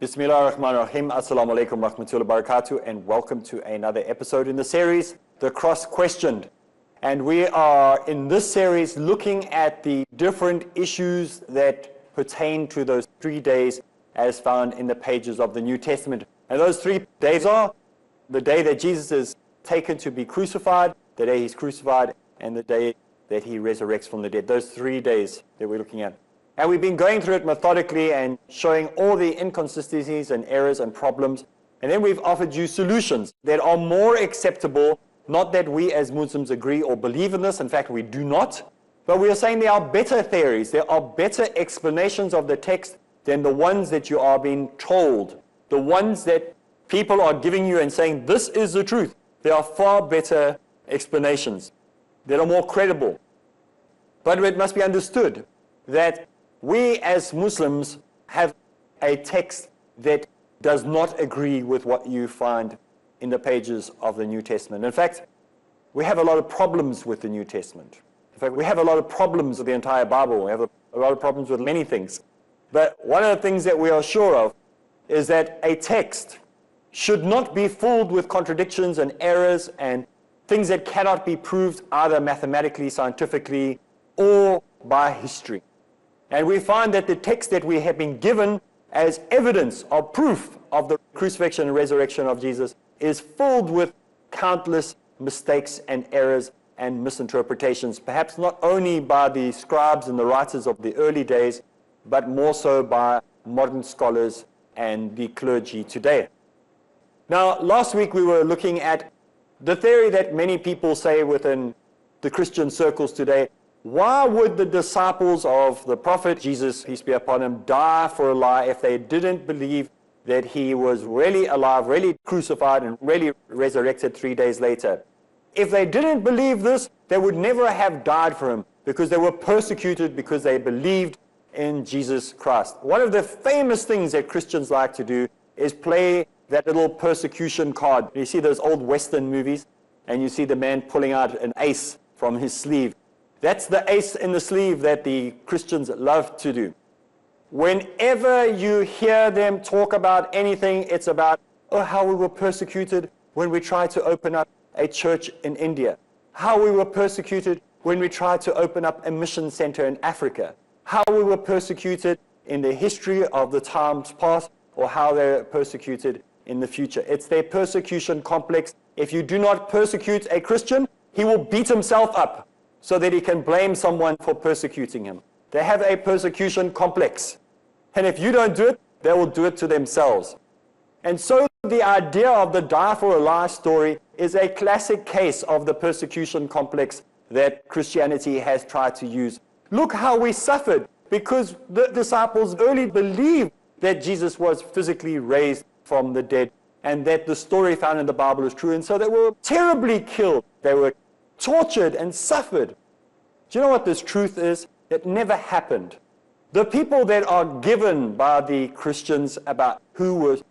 Bismillah ar-Rahman ar-Rahim. Assalamu alaikum rahmatullahi wa barakatuh, and welcome to another episode in the series, The Cross Questioned. And we are in this series looking at the different issues that pertain to those 3 days as found in the pages of the New Testament. And those 3 days are the day that Jesus is taken to be crucified, the day he's crucified, and the day that he resurrects from the dead. Those 3 days that we're looking at. And we've been going through it methodically and showing all the inconsistencies and errors and problems. And then we've offered you solutions that are more acceptable, not that we as Muslims agree or believe in this. In fact, we do not. But we are saying there are better theories, there are better explanations of the text than the ones that you are being told. The ones that people are giving you and saying, this is the truth. There are far better explanations that are more credible. But it must be understood that we as Muslims have a text that does not agree with what you find in the pages of the New Testament. In fact, we have a lot of problems with the New Testament. In fact, we have a lot of problems with the entire Bible. We have a lot of problems with many things. But one of the things that we are sure of is that a text should not be filled with contradictions and errors and things that cannot be proved either mathematically, scientifically, or by history. And we find that the text that we have been given as evidence or proof of the crucifixion and resurrection of Jesus is filled with countless mistakes and errors and misinterpretations, perhaps not only by the scribes and the writers of the early days, but more so by modern scholars and the clergy today. Now, last week we were looking at the theory that many people say within the Christian circles today. Why would the disciples of the prophet Jesus, peace be upon him, die for a lie if they didn't believe that he was really alive, really crucified, and really resurrected 3 days later? If they didn't believe this, they would never have died for him because they were persecuted because they believed in Jesus Christ. One of the famous things that Christians like to do is play that little persecution card. You see those old Western movies, and you see the man pulling out an ace from his sleeve. That's the ace in the sleeve that the Christians love to do. Whenever you hear them talk about anything, it's about, oh, how we were persecuted when we tried to open up a church in India. How we were persecuted when we tried to open up a mission center in Africa. How we were persecuted in the history of the times past, or how they're persecuted in the future. It's their persecution complex. If you do not persecute a Christian, he will beat himself up so that he can blame someone for persecuting him. They have a persecution complex. And if you don't do it, they will do it to themselves. And so the idea of the die for a lie story is a classic case of the persecution complex that Christianity has tried to use. Look how we suffered because the disciples early believed that Jesus was physically raised from the dead and that the story found in the Bible is true. And so they were terribly killed. They were tortured and suffered. Do you know what this truth is? It never happened. The people that are given by the Christians about who was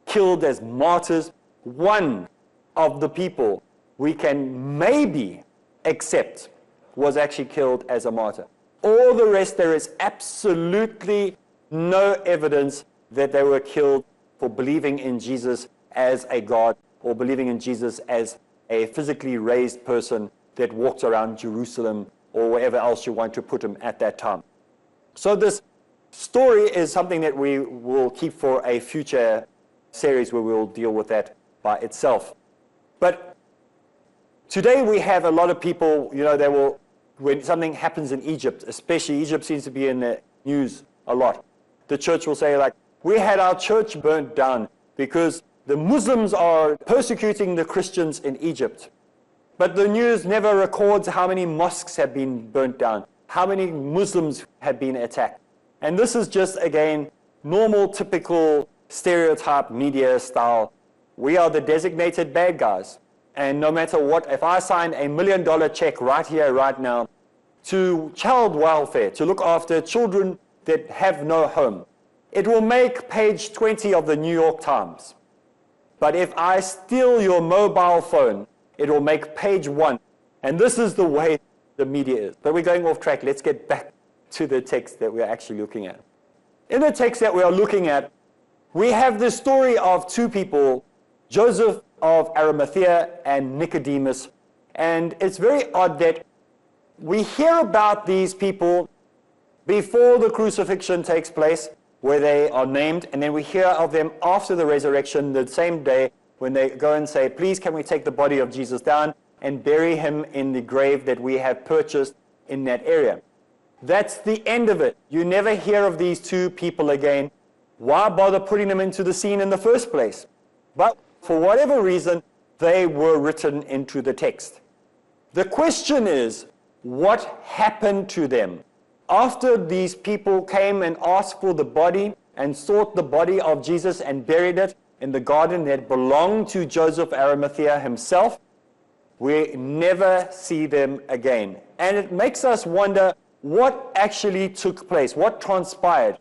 killed as martyrs, one of the people we can maybe accept was actually killed as a martyr. All the rest, there is absolutely no evidence that they were killed for believing in Jesus as a God or believing in Jesus as a physically raised person that walked around Jerusalem or wherever else you want to put him at that time. So this story is something that we will keep for a future series where we'll deal with that by itself. But today we have a lot of people, they will, when something happens in Egypt, especially Egypt seems to be in the news a lot. The church will say like, we had our church burnt down because the Muslims are persecuting the Christians in Egypt. But the news never records how many mosques have been burnt down, how many Muslims have been attacked. And this is just, again, normal, typical, stereotype media style. We are the designated bad guys. And no matter what, if I sign $1 million check right here, right now, to child welfare, to look after children that have no home, it will make page 20 of the New York Times. But if I steal your mobile phone, it will make page 1. And this is the way the media is. But we're going off track. Let's get back to the text that we're actually looking at. In the text that we are looking at, we have the story of two people, Joseph of Arimathea and Nicodemus. And it's very odd that we hear about these people before the crucifixion takes place, where they are named, and then we hear of them after the resurrection, the same day, when they go and say, please can we take the body of Jesus down and bury him in the grave that we have purchased in that area. That's the end of it. You never hear of these two people again. Why bother putting them into the scene in the first place? But for whatever reason, they were written into the text. The question is, what happened to them? After these people came and asked for the body and sought the body of Jesus and buried it in the garden that belonged to Joseph Arimathea himself, we never see them again. And it makes us wonder what actually took place, what transpired.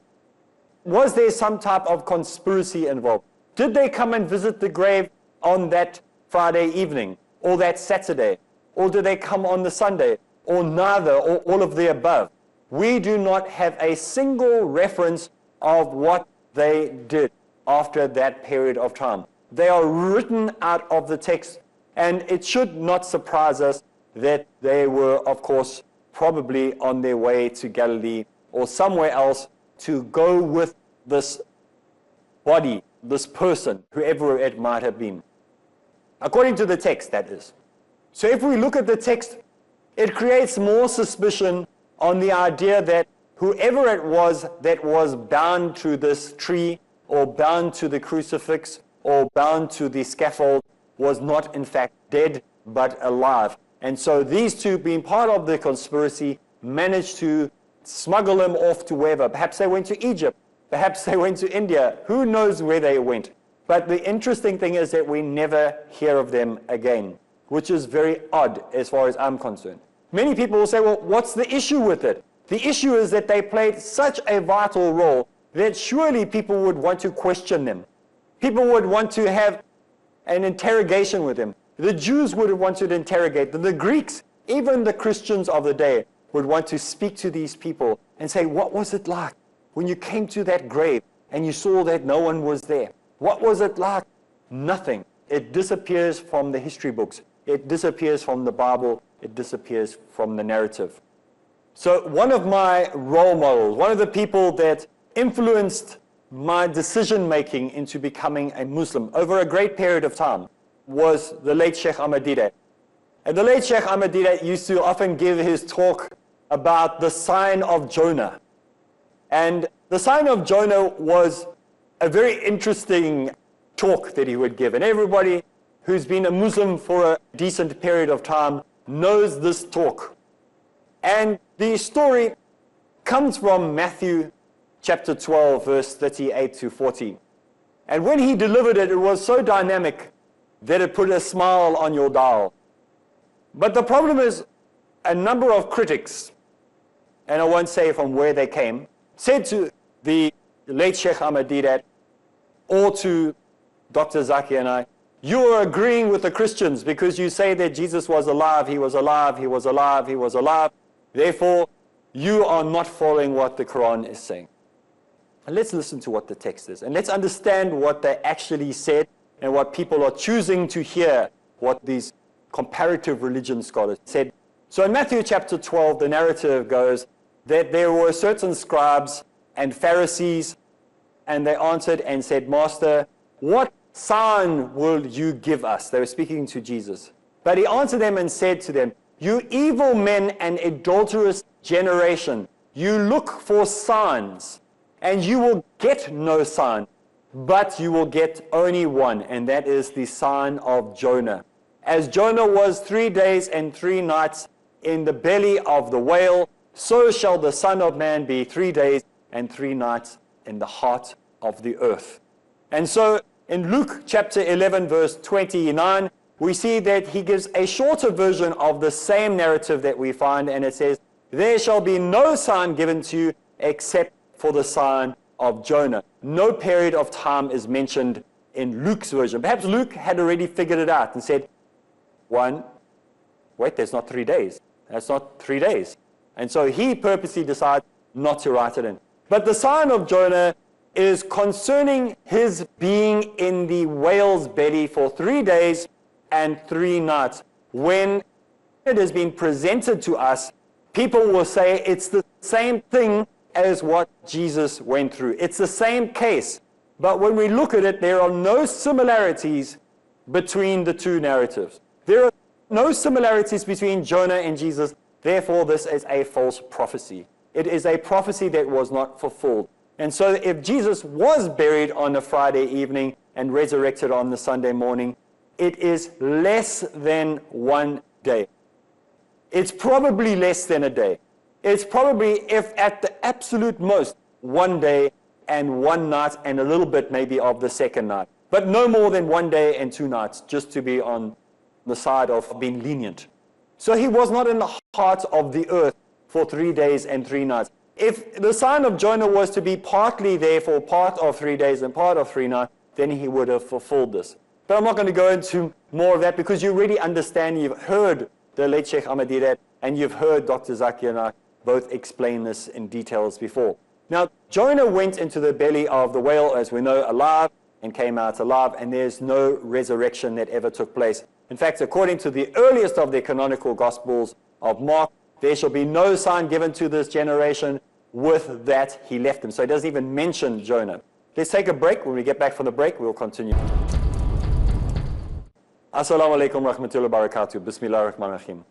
Was there some type of conspiracy involved? Did they come and visit the grave on that Friday evening or that Saturday? Or did they come on the Sunday? Or neither, or all of the above? We do not have a single reference of what they did after that period of time. They are written out of the text, and it should not surprise us that they were, of course, probably on their way to Galilee or somewhere else to go with this body, this person, whoever it might have been. According to the text, that is. So if we look at the text, it creates more suspicion on the idea that whoever it was that was bound to this tree or bound to the crucifix or bound to the scaffold was not in fact dead but alive. And so these two, being part of the conspiracy, managed to smuggle him off to wherever. Perhaps they went to Egypt. Perhaps they went to India. Who knows where they went? But the interesting thing is that we never hear of them again, which is very odd as far as I'm concerned. Many people will say, well, what's the issue with it? The issue is that they played such a vital role that surely people would want to question them. People would want to have an interrogation with them. The Jews would have wanted to interrogate them. The Greeks, even the Christians of the day, would want to speak to these people and say, what was it like when you came to that grave and you saw that no one was there? What was it like? Nothing. It disappears from the history books. It disappears from the Bible. It disappears from the narrative. So one of my role models, one of the people that influenced my decision-making into becoming a Muslim over a great period of time was the late Sheikh Ahmadiyya. And the late Sheikh Ahmadiyya used to often give his talk about the sign of Jonah. And the sign of Jonah was a very interesting talk that he would give. And everybody who's been a Muslim for a decent period of time knows this talk. And the story comes from Matthew chapter 12, verse 38 to 40. And when he delivered it, it was so dynamic that it put a smile on your dial. But the problem is, a number of critics, and I won't say from where they came, said to the late Sheikh Ahmadiyya or to Dr. Zaki and I, you are agreeing with the Christians because you say that Jesus was alive, he was alive, he was alive, he was alive. Therefore, you are not following what the Quran is saying. And let's listen to what the text is. And let's understand what they actually said and what people are choosing to hear, what these comparative religion scholars said. So in Matthew chapter 12, the narrative goes that there were certain scribes and Pharisees, and they answered and said, Master, what sign will you give us? They were speaking to Jesus. But he answered them and said to them, you evil men and adulterous generation, you look for signs, and you will get no sign, but you will get only one, and that is the sign of Jonah. As Jonah was 3 days and 3 nights in the belly of the whale, so shall the Son of Man be 3 days and 3 nights in the heart of the earth. And so in Luke chapter 11, verse 29, we see that he gives a shorter version of the same narrative that we find, and it says, there shall be no sign given to you except for the sign of Jonah. No period of time is mentioned in Luke's version. Perhaps Luke had already figured it out and said, wait, there's not 3 days. That's not 3 days. And so he purposely decided not to write it in. But the sign of Jonah is concerning his being in the whale's belly for 3 days and 3 nights. When it has been presented to us, people will say it's the same thing as what Jesus went through. It's the same case. But when we look at it, there are no similarities between the two narratives. There are no similarities between Jonah and Jesus. Therefore, this is a false prophecy. It is a prophecy that was not fulfilled. And so if Jesus was buried on a Friday evening and resurrected on the Sunday morning, it is less than 1 day. It's probably less than a day. It's probably, if at the absolute most, 1 day and 1 night and a little bit maybe of the second night. But no more than 1 day and 2 nights, just to be on the side of being lenient. So he was not in the heart of the earth for 3 days and 3 nights. If the sign of Jonah was to be partly there for part of 3 days and part of 3 nights, then he would have fulfilled this. But I'm not going to go into more of that because you already understand, you've heard the late Sheikh Ahmadiyyat and you've heard Dr. Zaki and I both explain this in details before. Now, Jonah went into the belly of the whale, as we know, alive and came out alive, and there's no resurrection that ever took place. In fact, according to the earliest of the canonical Gospels of Mark, there shall be no sign given to this generation. With that, he left them. So he doesn't even mention Jonah. Let's take a break. When we get back from the break, we'll continue. Assalamu alaikum rahmatullahi wa barakatuh. Bismillah ar-Rahman ar-Rahim.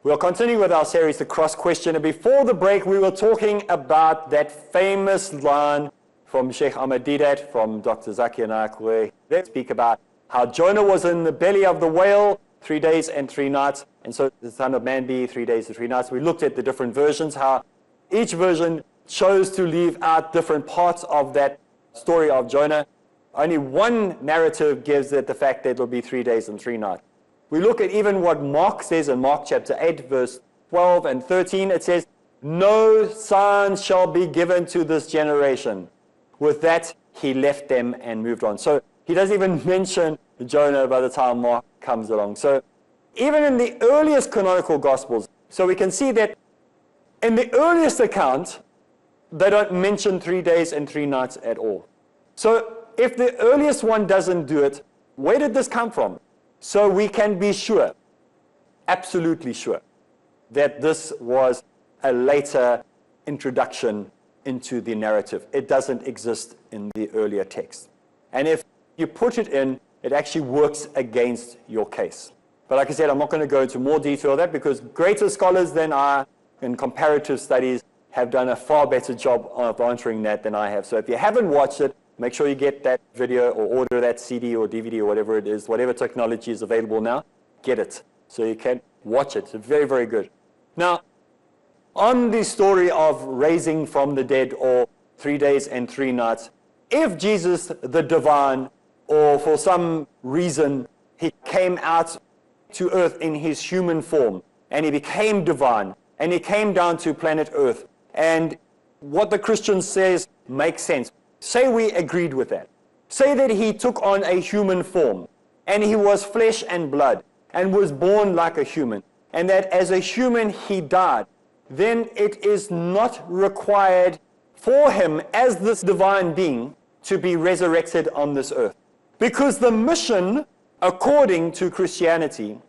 We'll continue with our series, The Cross Question. And before the break, we were talking about that famous line from Sheikh Ahmadiyyat, from Dr. Zaki and I, where they speak about how Jonah was in the belly of the whale 3 days and 3 nights. And so the Son of Man be 3 days and 3 nights. We looked at the different versions, how each version chose to leave out different parts of that story of Jonah. Only one narrative gives it the fact that it will be 3 days and 3 nights. We look at even what Mark says in Mark chapter 8, verse 12 and 13. It says, no sign shall be given to this generation. With that, he left them and moved on. So he doesn't even mention Jonah by the time Mark comes along. So even in the earliest canonical Gospels, so we can see that in the earliest account, they don't mention 3 days and 3 nights at all. So if the earliest one doesn't do it, where did this come from? So we can be sure, absolutely sure, that this was a later introduction into the narrative. It doesn't exist in the earlier text. And if you put it in, it actually works against your case. But like I said, I'm not going to go into more detail of that because greater scholars than I in comparative studies have done a far better job of answering that than I have. So if you haven't watched it, make sure you get that video or order that CD or DVD or whatever it is, whatever technology is available now, get it so you can watch it. It's very, very good. Now, on the story of raising from the dead or 3 days and 3 nights, if Jesus the divine, or for some reason he came out to earth in his human form and he became divine and he came down to planet Earth, and what the Christian says makes sense. Say we agreed with that. Say that he took on a human form and he was flesh and blood and was born like a human, and that as a human he died, then it is not required for him as this divine being to be resurrected on this earth. Because the mission, according to Christianity,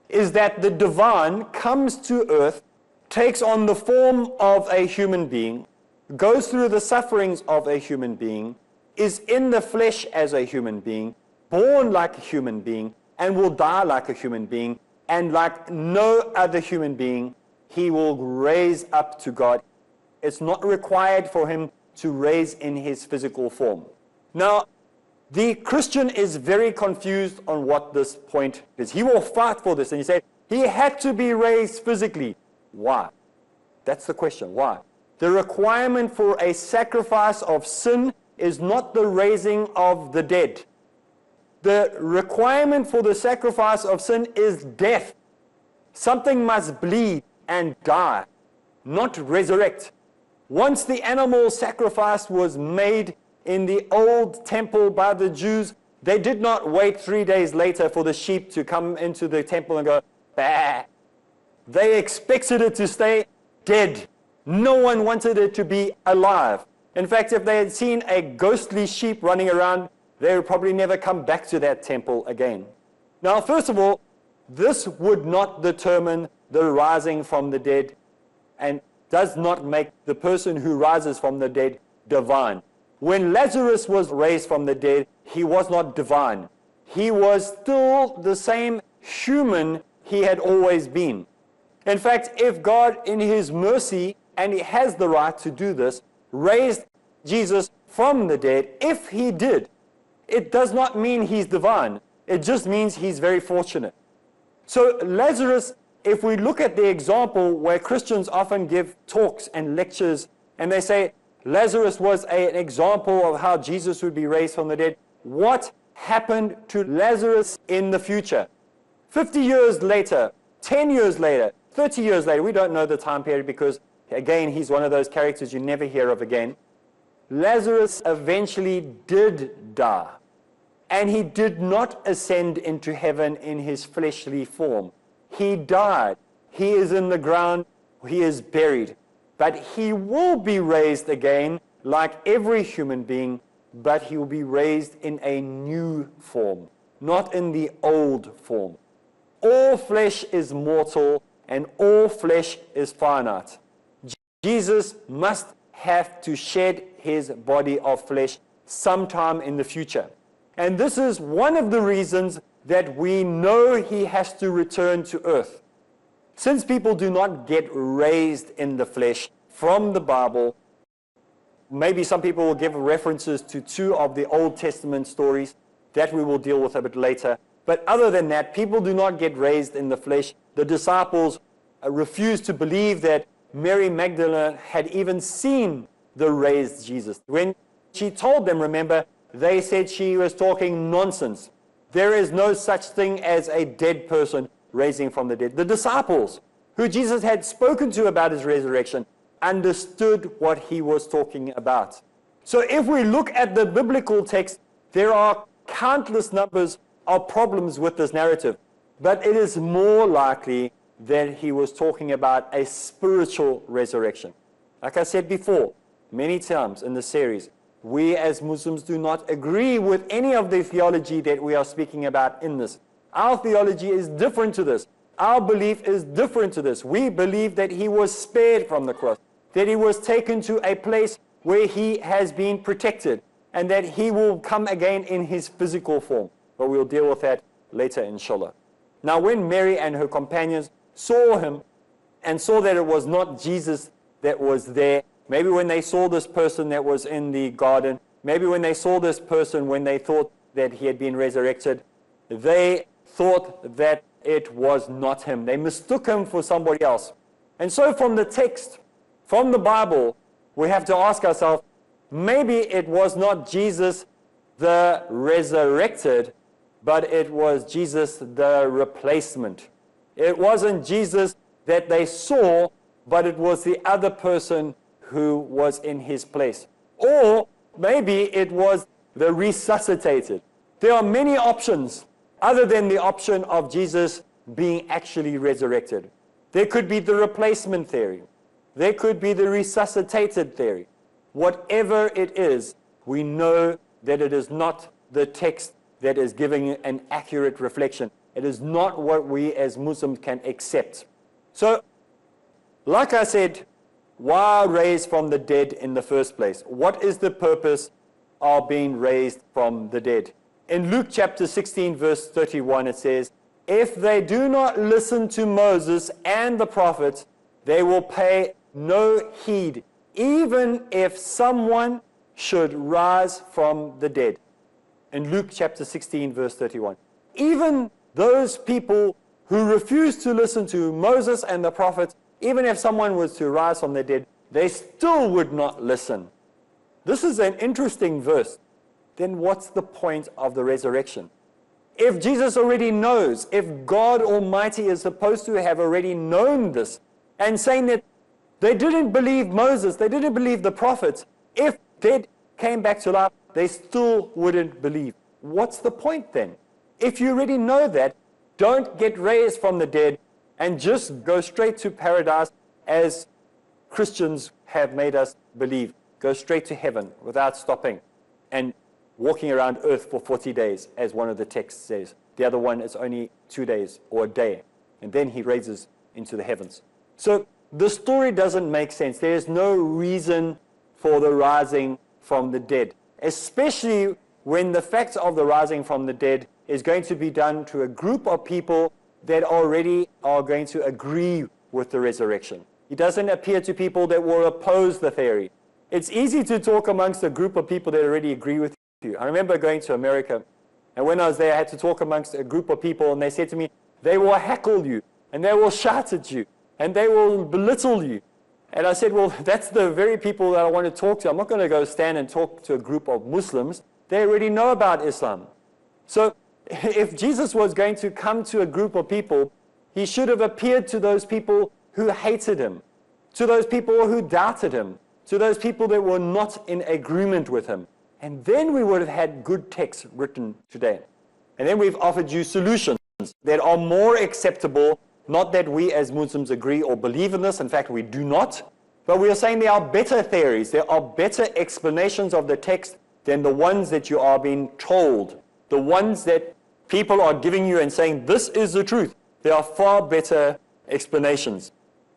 is that the divine comes to earth, takes on the form of a human being, goes through the sufferings of a human being, is in the flesh as a human being, born like a human being, and will die like a human being, and like no other human being, he will raise up to God. It's not required for him to raise in his physical form. Now, the Christian is very confused on what this point is. He will fight for this, and he said, he had to be raised physically. Why? That's the question. Why? The requirement for a sacrifice of sin is not the raising of the dead. The requirement for the sacrifice of sin is death. Something must bleed and die, not resurrect. Once the animal sacrifice was made in the old temple by the Jews, they did not wait 3 days later for the sheep to come into the temple and go, bah. They expected it to stay dead. No one wanted it to be alive. In fact, if they had seen a ghostly sheep running around, they would probably never come back to that temple again. Now, first of all, this would not determine the rising from the dead and does not make the person who rises from the dead divine. When Lazarus was raised from the dead, he was not divine. He was still the same human he had always been. In fact, if God in his mercy, and he has the right to do this, raised Jesus from the dead, if he did, it does not mean he's divine. It just means he's very fortunate. So Lazarus, if we look at the example where Christians often give talks and lectures, and they say Lazarus was an example of how Jesus would be raised from the dead, what happened to Lazarus in the future? 50 years later, 10 years later, 30 years later, we don't know the time period because, again, he's one of those characters you never hear of again. Lazarus eventually did die, and he did not ascend into heaven in his fleshly form. He died. He is in the ground. He is buried. But he will be raised again like every human being, but he will be raised in a new form, not in the old form. All flesh is mortal, and all flesh is finite. Jesus must have to shed his body of flesh sometime in the future. And this is one of the reasons that we know he has to return to earth. Since people do not get raised in the flesh from the Bible, maybe some people will give references to 2 of the Old Testament stories that we will deal with a bit later. But other than that, people do not get raised in the flesh. The disciples refused to believe that Mary Magdalene had even seen the raised Jesus. When she told them, remember, they said she was talking nonsense. There is no such thing as a dead person raising from the dead. The disciples, who Jesus had spoken to about his resurrection, understood what he was talking about. So if we look at the biblical text, there are countless numbers of problems with this narrative. But it is more likely that he was talking about a spiritual resurrection. Like I said before, many times in the series, we as Muslims do not agree with any of the theology that we are speaking about in this. Our theology is different to this. Our belief is different to this. We believe that he was spared from the cross, that he was taken to a place where he has been protected, and that he will come again in his physical form. But we'll deal with that later, inshallah. Now, when Mary and her companions saw him and saw that it was not Jesus that was there, maybe when they saw this person that was in the garden, maybe when they saw this person when they thought that he had been resurrected, they thought that it was not him. They mistook him for somebody else. And so from the text, from the Bible, we have to ask ourselves, maybe it was not Jesus the resurrected, but it was Jesus the replacement. It wasn't Jesus that they saw, but it was the other person who was in his place. Or maybe it was the resuscitated. There are many options other than the option of Jesus being actually resurrected. There could be the replacement theory. There could be the resuscitated theory. Whatever it is, we know that it is not the text that is giving an accurate reflection. It is not what we as Muslims can accept. So, like I said, why raise from the dead in the first place? What is the purpose of being raised from the dead? In Luke chapter 16, verse 31, it says, "If they do not listen to Moses and the prophets, they will pay no heed, even if someone should rise from the dead." In Luke chapter 16, verse 31. Even those people who refuse to listen to Moses and the prophets, even if someone was to rise from the dead, they still would not listen. This is an interesting verse. Then what's the point of the resurrection? If Jesus already knows, if God Almighty is supposed to have already known this, and saying that they didn't believe Moses, they didn't believe the prophets, if dead came back to life, they still wouldn't believe. What's the point then? If you already know that, don't get raised from the dead and just go straight to paradise as Christians have made us believe. goes straight to heaven without stopping and walking around earth for 40 days, as one of the texts says. The other one is only 2 days or a day, and then he raises into the heavens. So the story doesn't make sense. There is no reason for the rising from the dead, especially when the fact of the rising from the dead is going to be done to a group of people that already are going to agree with the resurrection. It doesn't appear to people that will oppose the theory. It's easy to talk amongst a group of people that already agree with you. I remember going to America, and when I was there, I had to talk amongst a group of people, and they said to me, they will heckle you, and they will shout at you, and they will belittle you. And I said, well, that's the very people that I want to talk to. I'm not going to go stand and talk to a group of Muslims. They already know about Islam. So if Jesus was going to come to a group of people, he should have appeared to those people who hated him, to those people who doubted him, to those people that were not in agreement with him. And then we would have had good texts written today. And then we've offered you solutions that are more acceptable. Not that we as Muslims agree or believe in this. In fact, we do not. But we are saying there are better theories. There are better explanations of the text than the ones that you are being told. The ones that people are giving you and saying, this is the truth. There are far better explanations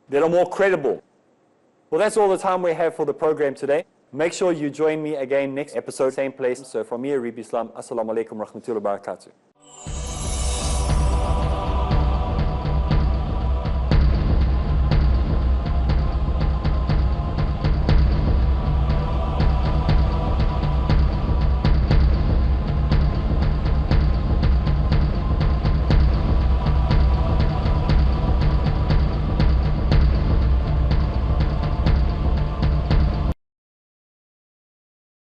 that are more credible. Well, that's all the time we have for the program today. Make sure you join me again next episode, same place. So from me, Areeb Islam, Assalamu alaikum wa rahmatullahi wa barakatuh.